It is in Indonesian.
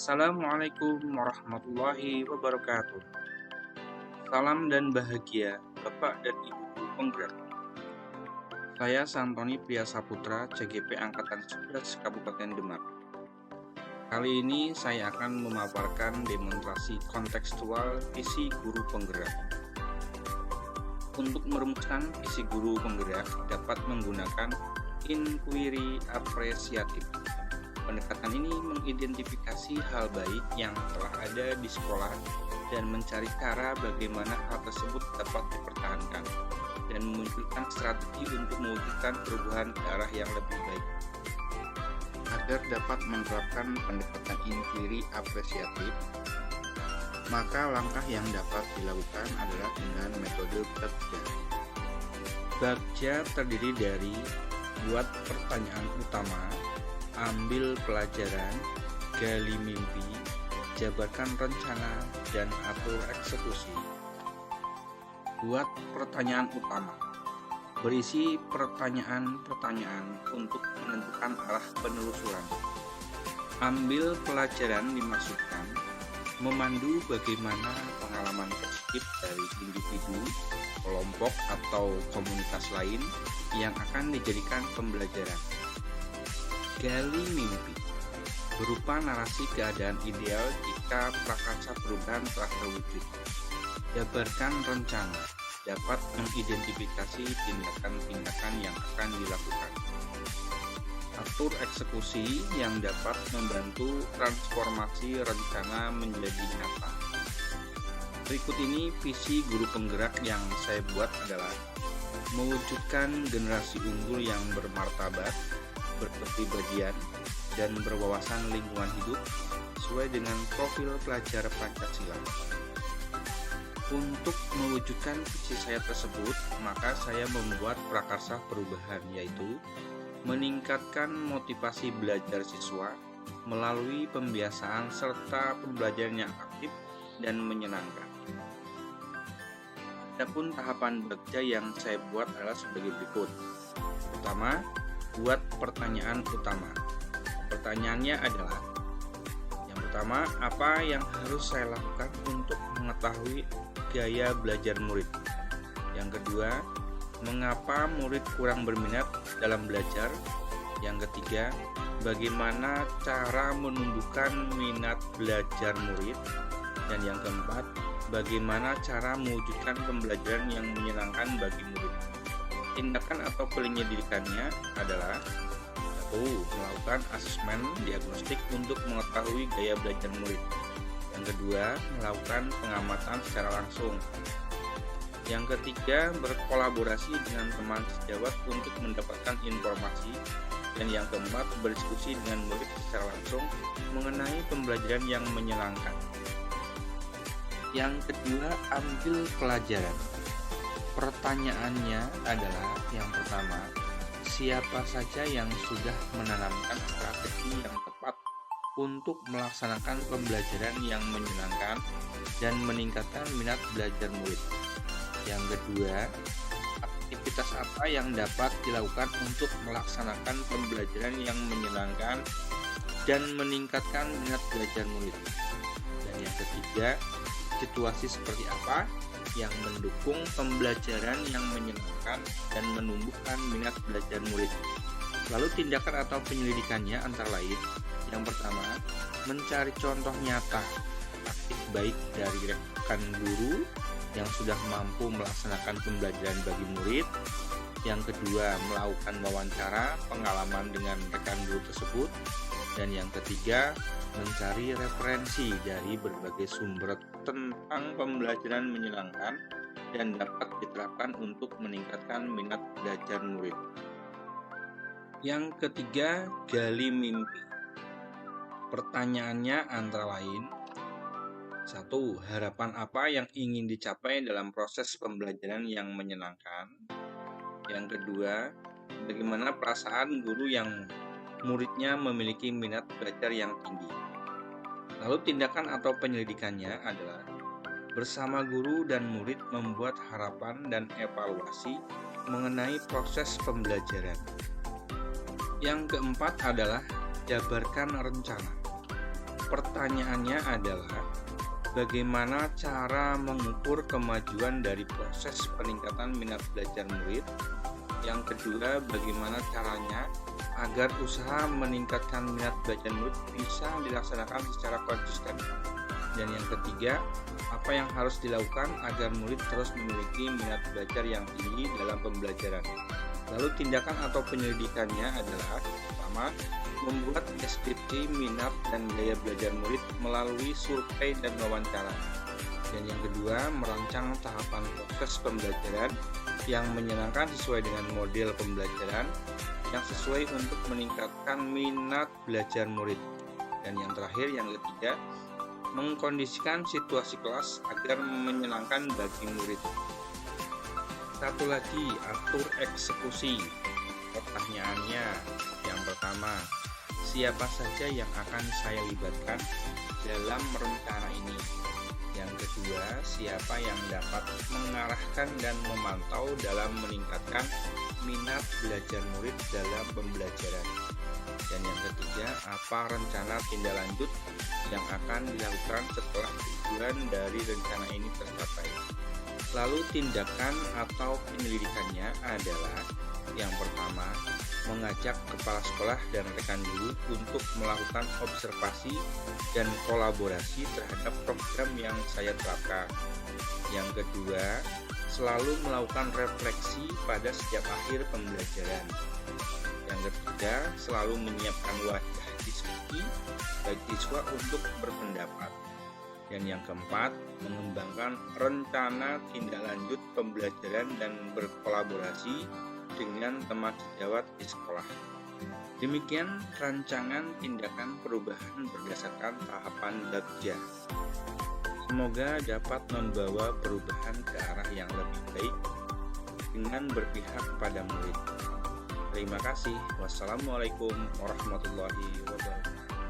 Assalamualaikum warahmatullahi wabarakatuh. Salam dan bahagia, Bapak dan Ibu guru penggerak. Saya Santoni Priyasaputra, CGP Angkatan 11 Kabupaten Demak. Kali ini saya akan memaparkan demonstrasi kontekstual visi guru penggerak. Untuk merumuskan visi guru penggerak dapat menggunakan inquiry apresiatif. Pendekatan ini mengidentifikasi hal baik yang telah ada di sekolah dan mencari cara bagaimana hal tersebut dapat dipertahankan dan memunculkan strategi untuk mewujudkan perubahan ke arah yang lebih baik. Agar dapat menerapkan pendekatan inquiry apresiatif, maka langkah yang dapat dilakukan adalah dengan metode Bagja. Bagja terdiri dari buat pertanyaan utama, ambil pelajaran, gali mimpi, jabarkan rencana, dan atur eksekusi. Buat pertanyaan utama. Berisi pertanyaan-pertanyaan untuk menentukan arah penelusuran. Ambil pelajaran dimaksudkan memandu bagaimana pengalaman positif dari individu, kelompok, atau komunitas lain yang akan dijadikan pembelajaran. Gali mimpi berupa narasi keadaan ideal jika prakarsa perubahan telah terwujud. Jabarkan rencana dapat mengidentifikasi tindakan-tindakan yang akan dilakukan. Atur eksekusi yang dapat membantu transformasi rencana menjadi nyata. Berikut ini visi guru penggerak yang saya buat adalah mewujudkan generasi unggul yang bermartabat, berkepribadian, dan berwawasan lingkungan hidup sesuai dengan profil pelajar Pancasila. Untuk mewujudkan visi saya tersebut, maka saya membuat prakarsa perubahan, yaitu meningkatkan motivasi belajar siswa melalui pembiasaan serta pembelajaran yang aktif dan menyenangkan. Adapun tahapan Bagja yang saya buat adalah sebagai berikut. Pertama, buat pertanyaan utama. Pertanyaannya adalah: yang pertama, apa yang harus saya lakukan untuk mengetahui gaya belajar murid? Yang kedua, mengapa murid kurang berminat dalam belajar? Yang ketiga, bagaimana cara menumbuhkan minat belajar murid? Dan yang keempat, bagaimana cara mewujudkan pembelajaran yang menyenangkan bagi murid? Tindakan atau penyelidikannya adalah: 1. Melakukan asesmen diagnostik untuk mengetahui gaya belajar murid. Yang kedua, melakukan pengamatan secara langsung. Yang ketiga, berkolaborasi dengan teman sejawat untuk mendapatkan informasi. Dan yang keempat, berdiskusi dengan murid secara langsung mengenai pembelajaran yang menyenangkan. Yang kedua, ambil pelajaran. Pertanyaannya adalah: yang pertama, siapa saja yang sudah menanamkan strategi yang tepat untuk melaksanakan pembelajaran yang menyenangkan dan meningkatkan minat belajar murid? Yang kedua, aktivitas apa yang dapat dilakukan untuk melaksanakan pembelajaran yang menyenangkan dan meningkatkan minat belajar murid? Dan yang ketiga, situasi seperti apa yang mendukung pembelajaran yang menyenangkan dan menumbuhkan minat belajar murid? Lalu tindakan atau penyelidikannya antara lain: yang pertama, mencari contoh nyata praktik baik dari rekan guru yang sudah mampu melaksanakan pembelajaran bagi murid. Yang kedua, melakukan wawancara pengalaman dengan rekan guru tersebut. Dan yang ketiga, mencari referensi dari berbagai sumber tentang pembelajaran menyenangkan dan dapat diterapkan untuk meningkatkan minat belajar murid. Yang ketiga, gali mimpi. Pertanyaannya antara lain: 1. Harapan apa yang ingin dicapai dalam proses pembelajaran yang menyenangkan? Yang kedua, bagaimana perasaan guru yang muridnya memiliki minat belajar yang tinggi? Lalu tindakan atau penyelidikannya adalah: bersama guru dan murid membuat harapan dan evaluasi mengenai proses pembelajaran. Yang keempat adalah jabarkan rencana. Pertanyaannya adalah, bagaimana cara mengukur kemajuan dari proses peningkatan minat belajar murid? Yang kedua, bagaimana caranya agar usaha meningkatkan minat belajar murid bisa dilaksanakan secara konsisten? Dan yang ketiga, apa yang harus dilakukan agar murid terus memiliki minat belajar yang tinggi dalam pembelajaran? Lalu tindakan atau penyelidikannya adalah, pertama, membuat deskripsi minat dan gaya belajar murid melalui survei dan wawancara. Dan yang kedua, merancang tahapan proses pembelajaran yang menyenangkan sesuai dengan model pembelajaran yang sesuai untuk meningkatkan minat belajar murid. Dan yang terakhir, yang ketiga, mengkondisikan situasi kelas agar menyenangkan bagi murid. Satu lagi, atur eksekusi. Pertanyaannya, yang pertama, siapa saja yang akan saya libatkan dalam rencana ini? Yang kedua, siapa yang dapat mengarahkan dan memantau dalam meningkatkan minat belajar murid dalam pembelajaran? Dan yang ketiga, apa rencana tindak lanjut yang akan dilakukan setelah tujuan dari rencana ini tercapai? Lalu tindakan atau penyelidikannya adalah, yang pertama, mengajak kepala sekolah dan rekan guru untuk melakukan observasi dan kolaborasi terhadap program yang saya terapkan. Yang kedua, selalu melakukan refleksi pada setiap akhir pembelajaran. Yang ketiga, selalu menyiapkan wadah diskusi bagi siswa untuk berpendapat. Dan yang keempat, mengembangkan rencana tindak lanjut pembelajaran dan berkolaborasi dengan teman sejawat di sekolah. Demikian rancangan tindakan perubahan berdasarkan tahapan Bagja. Semoga dapat membawa perubahan ke arah yang lebih baik dengan berpihak pada murid. Terima kasih. Wassalamualaikum warahmatullahi wabarakatuh.